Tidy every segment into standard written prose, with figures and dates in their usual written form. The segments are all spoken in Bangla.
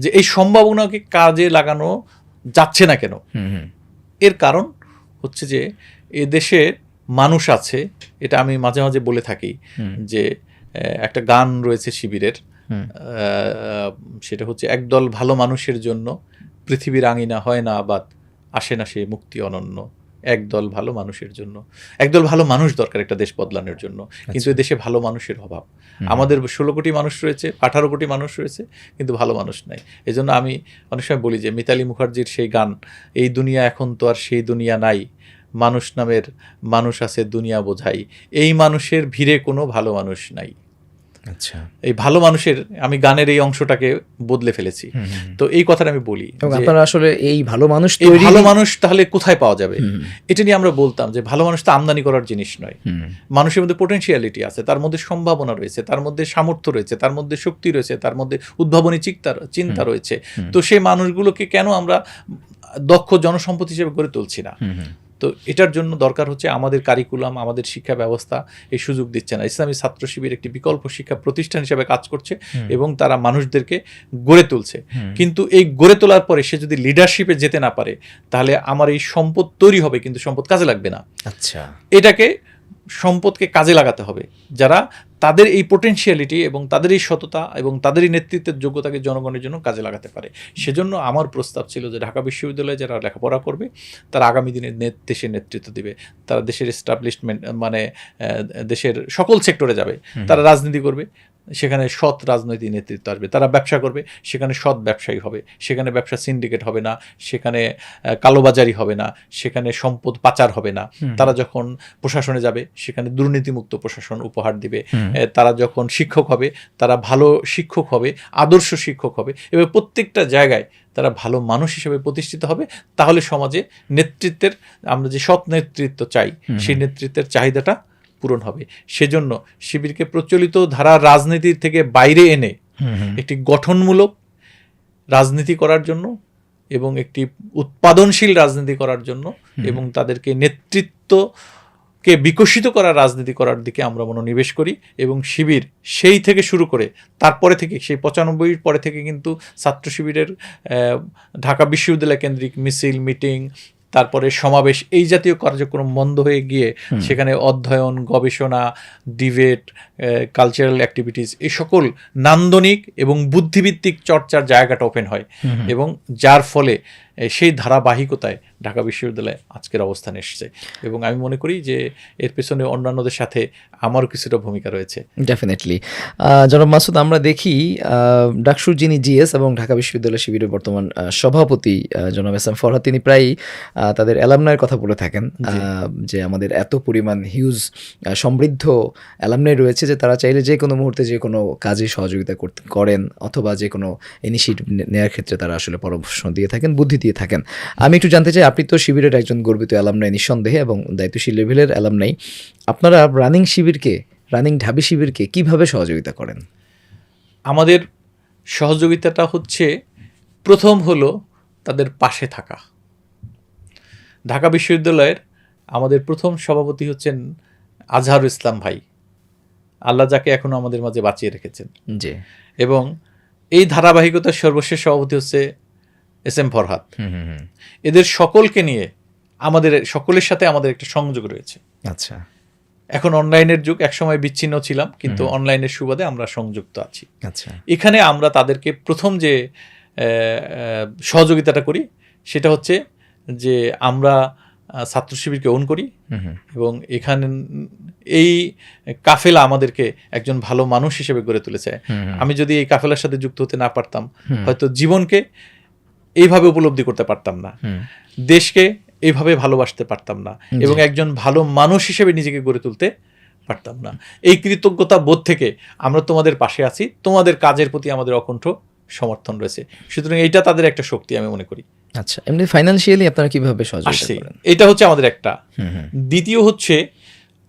যে এই সম্ভাবনাকে কাজে লাগানো যাচ্ছে না কেন? এর কারণ হচ্ছে যে এ দেশে মানুষ আছে, এটা আমি মাঝে মাঝে বলে থাকি যে একটা গান রয়েছে শিবিরের, সেটা হচ্ছে একদল ভালো মানুষের জন্য পৃথিবীর আঙিনা হয় না আবাদ, আসে না সে মুক্তি অনন্য। একদল ভালো মানুষের জন্য, একদল ভালো মানুষ দরকার একটা দেশ বদলানোর জন্য, কিন্তু এই দেশে ভালো মানুষের অভাব। আমাদের 16 কোটি মানুষ রয়েছে, 18 কোটি মানুষ রয়েছে, কিন্তু ভালো মানুষ নাই। এই জন্য আমি অনেক সময় বলি যে মিতালি মুখার্জির সেই গান, এই দুনিয়া এখন তো আর সেই দুনিয়া নাই, মানুষ নামের মানুষ আছে দুনিয়া বোঝাই, এই মানুষের ভিড়ে কোনো ভালো মানুষ নাই। আচ্ছা, এই ভালো মানুষের, আমি গানের এই অংশটাকে বদলে ফেলেছি। তো এই কথাটা আমি বলি, আপনারা আসলে এই ভালো মানুষ, এই ভালো মানুষ তাহলে কোথায় পাওয়া যাবে? এটা নিয়ে আমরা বলতাম যে ভালো মানুষ তো আমদানি করার জিনিস নয়। মানুষের মধ্যে পোটেনশিয়ালিটি আছে, তার মধ্যে সম্ভাবনা রয়েছে, তার মধ্যে সামর্থ্য রয়েছে, তার মধ্যে শক্তি রয়েছে, তার মধ্যে উদ্ভাবনী চিন্তা রয়েছে। তো সেই মানুষগুলোকে কেন আমরা দক্ষ জনসম্পদ হিসেবে গড়ে তুলছি না? তো এটার জন্য দরকার হচ্ছে আমাদের কারিকুলাম, আমাদের শিক্ষা ব্যবস্থা এই সুযোগ দিচ্ছে না। ইসলামী ছাত্র শিবির একটি বিকল্প শিক্ষা প্রতিষ্ঠান হিসেবে কাজ করছে এবং তারা মানুষদেরকে গড়ে তুলছে। কিন্তু এই গড়ে তোলার পরে সে যদি লিডারশিপে যেতে না পারে, তাহলে আমার এই সম্পদ তৈরি হবে কিন্তু সম্পদ কাজে লাগবে না। আচ্ছা, এটাকে সম্পদকে কাজে লাগাতে হবে, যারা তাদের এই পোটেনশিয়ালিটি এবং তাদের এই সততা এবং তাদের এই নেতৃত্বের যোগ্যতাকে জনগণের জন্য কাজে লাগাতে পারে। সেজন্য আমার প্রস্তাব ছিল যে ঢাকা বিশ্ববিদ্যালয়ে যারা লেখাপড়া করবে তারা আগামী দিনে দেশের নেতৃত্ব দিবে, তারা দেশের এস্টাবলিশমেন্ট মানে দেশের সকল সেক্টরে যাবে, তারা রাজনীতি করবে, সেখানে সৎ রাজনৈতিক নেতৃত্ব আসবে, তারা ব্যবসা করবে, সেখানে সৎ ব্যবসায়ী হবে, সেখানে ব্যবসা সিন্ডিকেট হবে না, সেখানে কালোবাজারি হবে না, সেখানে সম্পদ পাচার হবে না। তারা যখন প্রশাসনে যাবে সেখানে দুর্নীতিমুক্ত প্রশাসন উপহার দিবে। তারা যখন শিক্ষক হবে তারা ভালো শিক্ষক হবে, আদর্শ শিক্ষক হবে, এবং প্রত্যেকটা জায়গায় তারা ভালো মানুষ হিসেবে প্রতিষ্ঠিত হবে। তাহলে সমাজে নেতৃত্বের, আমরা যে সৎ নেতৃত্ব চাই, সেই নেতৃত্বের চাহিদাটা পূরণ হবে। সেজন্য শিবিরকে প্রচলিত ধারা রাজনীতির থেকে বাইরে এনে একটি গঠনমূলক রাজনীতি করার জন্য এবং একটি উৎপাদনশীল রাজনীতি করার জন্য এবং তাদেরকে নেতৃত্বকে বিকশিত করার রাজনীতি করার দিকে আমরা মনোনিবেশ করি। এবং শিবির সেই থেকে শুরু করে তারপরে থেকে, সেই 95 পরে থেকে কিন্তু ছাত্র শিবিরের ঢাকা বিশ্ববিদ্যালয় কেন্দ্রিক মিছিল, মিটিং, তারপরে সমাবেশ, এই জাতীয় কার্যক্রম বন্ধ হয়ে গিয়ে সেখানে অধ্যয়ন, গবেষণা, ডিবেট, কালচারাল অ্যাক্টিভিটিস, এই সকল নান্দনিক এবং বুদ্ধিভিত্তিক চর্চার জায়গাটা ওপেন হয় এবং যার ফলে সেই ধারাবাহিকতায় ঢাকা বিশ্ববিদ্যালয়ে আজকের অবস্থান এসেছে। এবং আমি মনে করি যে এর পেছনে অন্যান্যদের সাথে আমারও কিছুটা ভূমিকা রয়েছে। ডেফিনেটলি। জনাব মাসুদ, আমরা দেখি ডাকসুর যিনি জিএস এবং ঢাকা বিশ্ববিদ্যালয় শিবিরের বর্তমান সভাপতি জনাব এস এম ফরহাদ, তিনি প্রায়ই তাদের অ্যালামনাইয়ের কথা বলে থাকেন যে আমাদের এত পরিমাণ হিউজ সমৃদ্ধ অ্যালামনাই রয়েছে যে তারা চাইলে যে কোনো মুহূর্তে যে কোনো কাজে সহযোগিতা করেন অথবা যে কোনো ইনিশিয়েটিভ নেওয়ার ক্ষেত্রে তারা আসলে পরামর্শ দিয়ে থাকেন, বুদ্ধি দিয়ে থাকেন। আমি একটু জানতে চাই, আপনি তো শিবিরের একজন গর্বিত অ্যালামনাই নিঃসন্দেহে এবং দায়িত্বশীল লেভেলের অ্যালামনাই, আপনারা রানিং ঢাবি শিবিরকে কিভাবে সহযোগিতা করেন? আমাদের সহযোগিতাটা হচ্ছে, প্রথম হলো তাদের পাশে থাকা। ঢাকা বিশ্ববিদ্যালয়ের আমাদের প্রথম সভাপতি হচ্ছেন আজহারুল ইসলাম ভাই, আল্লাহ যাকে এখনো আমাদের মাঝে বাঁচিয়ে রেখেছেন। জি। এবং এই ধারাবাহিকতার সর্বশেষ সভাপতি হচ্ছে এস এম ফরহাদ। এদের সকলকে নিয়ে আমাদের সকলের সাথে আমাদের একটা সংযোগ রয়েছে। আচ্ছা, এখন অনলাইনের যুগ, একসময় বিচ্ছিন্ন ছিলাম, কিন্তু অনলাইনের সুবাদে আমরা সংযুক্ত আছি। আচ্ছা, এখানে আমরা তাদেরকে প্রথম যে সহযোগিতাটা করি সেটা হচ্ছে যে আমরা ছাত্র শিবিরকে ওন করি এবং এখানে এই কাফেলা আমাদেরকে একজন ভালো মানুষ হিসেবে গড়ে তুলেছে। আমি যদি এই কাফেলার সাথে যুক্ত হতে না পারতাম, হয়তো জীবনকে এইভাবে উপলব্ধি করতে পারতাম না, দেশকে এইভাবে ভালোবাসতে পারতাম না, এবং একজন ভালো মানুষ হিসেবে নিজেকে গড়ে তুলতে পারতাম না। এই কৃতজ্ঞতা বোধ থেকে আমরা তোমাদের পাশে আছি, তোমাদের কাজের প্রতি আমাদের অকণ্ঠ সমর্থন রয়েছে। সুতরাং এইটা তাদের একটা শক্তি আমি মনে করি। আচ্ছা, এমনি ফাইন্যান্সিয়ালি আপনারা কিভাবে সহযোগিতা করেন? এটা হচ্ছে আমাদের একটা। দ্বিতীয় হচ্ছে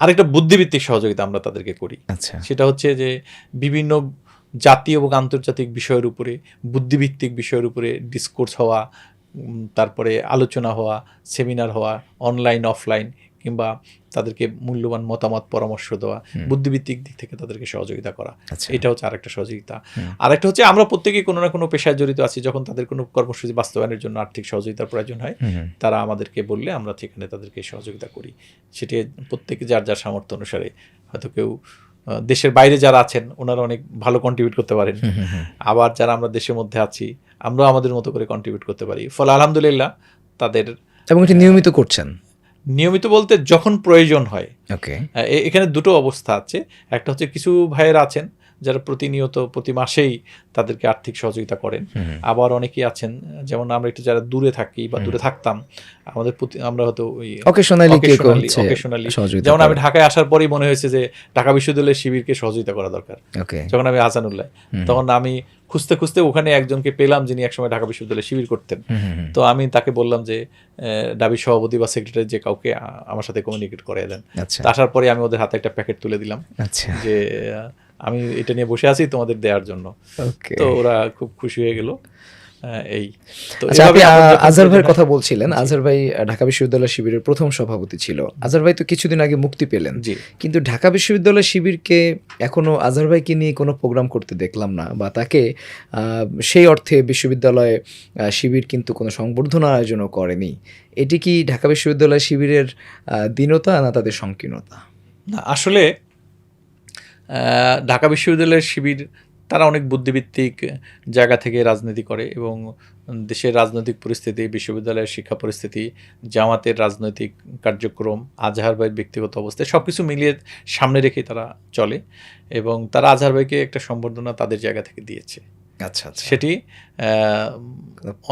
আরেকটা বুদ্ধিভিত্তিক সহযোগিতা আমরা তাদেরকে করি। আচ্ছা, সেটা হচ্ছে যে বিভিন্ন জাতীয় এবং আন্তর্জাতিক বিষয়ের উপরে, বুদ্ধিভিত্তিক বিষয়ের উপরে ডিসকোর্স হওয়া, তারপরে আলোচনা হওয়া, সেমিনার হওয়া, অনলাইন অফলাইন, কিংবা তাদেরকে মূল্যবান মতামত পরামর্শ দেওয়া, বুদ্ধিভিত্তিক দিক থেকে তাদেরকে সহযোগিতা করা, আচ্ছা। এটা হচ্ছে আরেকটা সহযোগিতা। আরেকটা হচ্ছে আমরা প্রত্যেকেই কোনো না কোনো পেশায় জড়িত আছি, যখন তাদের কোনো কর্মসূচি বাস্তবায়নের জন্য আর্থিক সহযোগিতার প্রয়োজন হয় তারা আমাদেরকে বললে আমরা সেখানে তাদেরকে সহযোগিতা করি। সেটি প্রত্যেকে যার যার সামর্থ্য অনুসারে, হয়তো কেউ দেশের বাইরে যারা আছেন ওনারা অনেক ভালো কন্ট্রিবিউট করতে পারেন, আবার যারা আমরা দেশের মধ্যে আছি আমরাও আমাদের মতো করে কন্ট্রিবিউট করতে পারি। ফলে আলহামদুলিল্লাহ তাদের এবং এটি নিয়মিত করছেন। নিয়মিত বলতে যখন প্রয়োজন হয়। ওকে, এখানে দুটো অবস্থা আছে। একটা হচ্ছে কিছু ভাইয়েরা আছেন যারা প্রতিনিয়ত প্রতি মাসেই তাদেরকে আর্থিক সহযোগিতা করেন, আবার অনেকেই আছেন যেমন আমরা একটু যারা দূরে থাকি বা দূরে থাকতাম, আমাদের আমরা হয়তো ওই অকেশনালি যেমন আমি ঢাকায় আসার পরেই মনে হয়েছে যে ঢাকা বিশ্ববিদ্যালয়ের শিবিরকে সহযোগিতা করা দরকার। যখন আমি হাসানুল্লাহ, তখন আমি খুঁজতে খুঁজতে ওখানে একজনকে পেলাম যিনি একসময় ঢাকা বিশ্ববিদ্যালয়ে শিবির করতেন। তো আমি তাকে বললাম যে ডাবি সভাপতি বা সেক্রেটারি যে কাউকে আমার সাথে কমিউনিকেট করে দেন। আসার পরে আমি ওদের হাতে একটা প্যাকেট তুলে দিলাম যে আমি এটা নিয়ে বসে আছি তোমাদের দেওয়ার জন্য। তো ওরা খুব খুশি হয়ে গেল। এই তো আজহার ভাইয়ের কথা বলছিলেন, আজহার ভাই ঢাকা বিশ্ববিদ্যালয় শিবিরের প্রথম সভাপতি ছিল। আজহার ভাই তো কিছুদিন আগে মুক্তি পেলেন, কিন্তু ঢাকা বিশ্ববিদ্যালয় শিবিরকে এখনো আজহার ভাইকে নিয়ে কোনো প্রোগ্রাম করতে দেখলাম না, বা তাকে সেই অর্থে বিশ্ববিদ্যালয়ে শিবির কিন্তু কোনো সংবর্ধনা আয়োজনও করেনি। এটি কি ঢাকা বিশ্ববিদ্যালয় শিবিরের দীনতা না তাদের সংকীর্ণতা? না, আসলে ঢাকা বিশ্ববিদ্যালয়ের শিবির তারা অনেক বুদ্ধিভিত্তিক জায়গা থেকে রাজনীতি করে এবং দেশের রাজনৈতিক পরিস্থিতি, বিশ্ববিদ্যালয়ের শিক্ষা পরিস্থিতি, জামাতের রাজনৈতিক কার্যক্রম, আজহার ভাইয়ের ব্যক্তিগত অবস্থা সব কিছু মিলিয়ে সামনে রেখে তারা চলে এবং তারা আজহার ভাইকে একটা সম্বর্ধনা তাদের জায়গা থেকে দিয়েছে। আচ্ছা, সেটি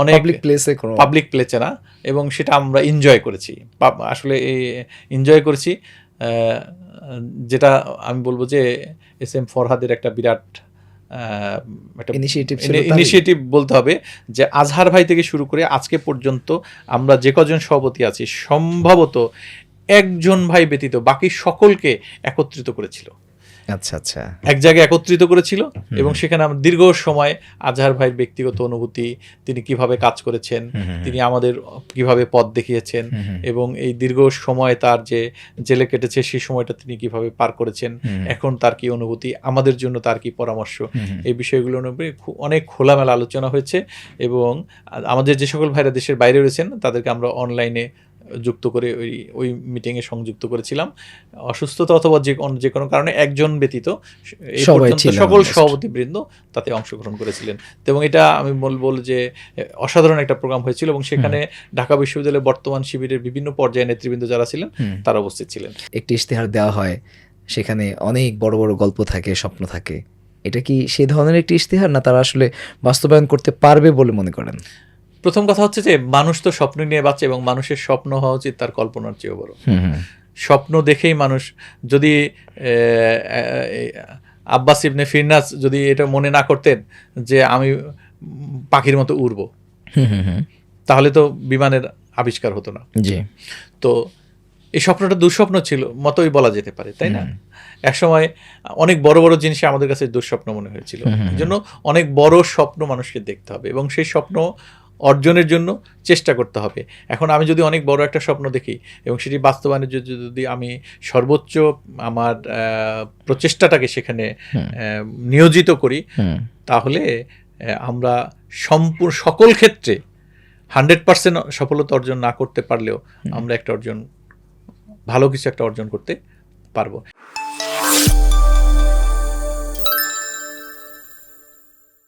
অনেক পাবলিক প্লেসে না, এবং সেটা আমরা এনজয় করেছি। আসলে এনজয় করেছি, যেটা আমি বলবো যে এস.এম. ফরহাদের একটা বিরাট ইনিশিয়েটিভ বলতে হবে, যে আজহার ভাই থেকে শুরু করে আজকে পর্যন্ত আমরা যে কজন সভাপতি আছি সম্ভবত একজন ভাই ব্যতীত বাকি সকলকে একত্রিত করেছিল। আচ্ছা আচ্ছা, এক জায়গায় একত্রিত করেছিল এবং সেখানে আমরা দীর্ঘ সময় আজহার ভাইয়ের ব্যক্তিগত অনুভূতি, তিনি কিভাবে কাজ করেছেন, তিনি আমাদের কিভাবে পথ দেখিয়েছেন এবং এই দীর্ঘ সময় তার যে জেলে কেটেছে সেই সময়টা তিনি কিভাবে পার করেছেন, এখন তার কি অনুভূতি, আমাদের জন্য তার কি পরামর্শ, এই বিষয়গুলো নিয়ে অনেক খোলামেলা আলোচনা হয়েছে। এবং আমাদের যে সকল ভাইরা দেশের বাইরে রয়েছেন তাদেরকে আমরা অনলাইনে যুক্ত করে ওই মিটিংয়ে সংযুক্ত করেছিলাম। অসুস্থতা অথবা যে কোনো কারণে একজন ব্যতীত এই পর্যন্ত সকল সভাপতিবৃন্দ তাতে অংশগ্রহণ করেছিলেন এবং এটা আমি বলবো যে অসাধারণ একটা প্রোগ্রাম হয়েছিল এবং সেখানে ঢাকা বিশ্ববিদ্যালয়ের বর্তমান শিবিরের বিভিন্ন পর্যায়ে নেতৃবৃন্দ যারা ছিলেন তারা উপস্থিত ছিলেন। একটি ইশতেহার দেওয়া হয়, সেখানে অনেক বড় বড় গল্প থাকে, স্বপ্ন থাকে। এটা কি সেই ধরনের একটি ইশতেহার, না তারা আসলে বাস্তবায়ন করতে পারবে বলে মনে করেন? প্রথম কথা হচ্ছে যে মানুষ তো স্বপ্ন নিয়ে বাঁচে এবং মানুষের স্বপ্ন হওয়া উচিত তার কল্পনার চেয়েও বড়। স্বপ্ন দেখেই মানুষ, যদি আব্বাস ইবনে ফিরনাস যদি এটা মনে না করতেন যে আমি পাখির মতো উড়ব, তাহলে তো বিমানের আবিষ্কার হতো না। তো এই স্বপ্নটা দুঃস্বপ্ন ছিল মতোই বলা যেতে পারে, তাই না? একসময় অনেক বড় বড় জিনিস আমাদের কাছে দুঃস্বপ্ন মনে হয়েছিল। এই জন্য অনেক বড় স্বপ্ন মানুষকে দেখতে হবে এবং সেই স্বপ্ন অর্জনের জন্য চেষ্টা করতে হবে। এখন আমি যদি অনেক বড় একটা স্বপ্ন দেখি এবং সেটি বাস্তবায়নের জন্য যদি আমি সর্বোচ্চ আমার প্রচেষ্টাটাকে সেখানে নিয়োজিত করি, তাহলে আমরা সকল ক্ষেত্রে 100% সফলতা অর্জন না করতে পারলেও আমরা একটা ভালো কিছু একটা অর্জন করতে পারবো।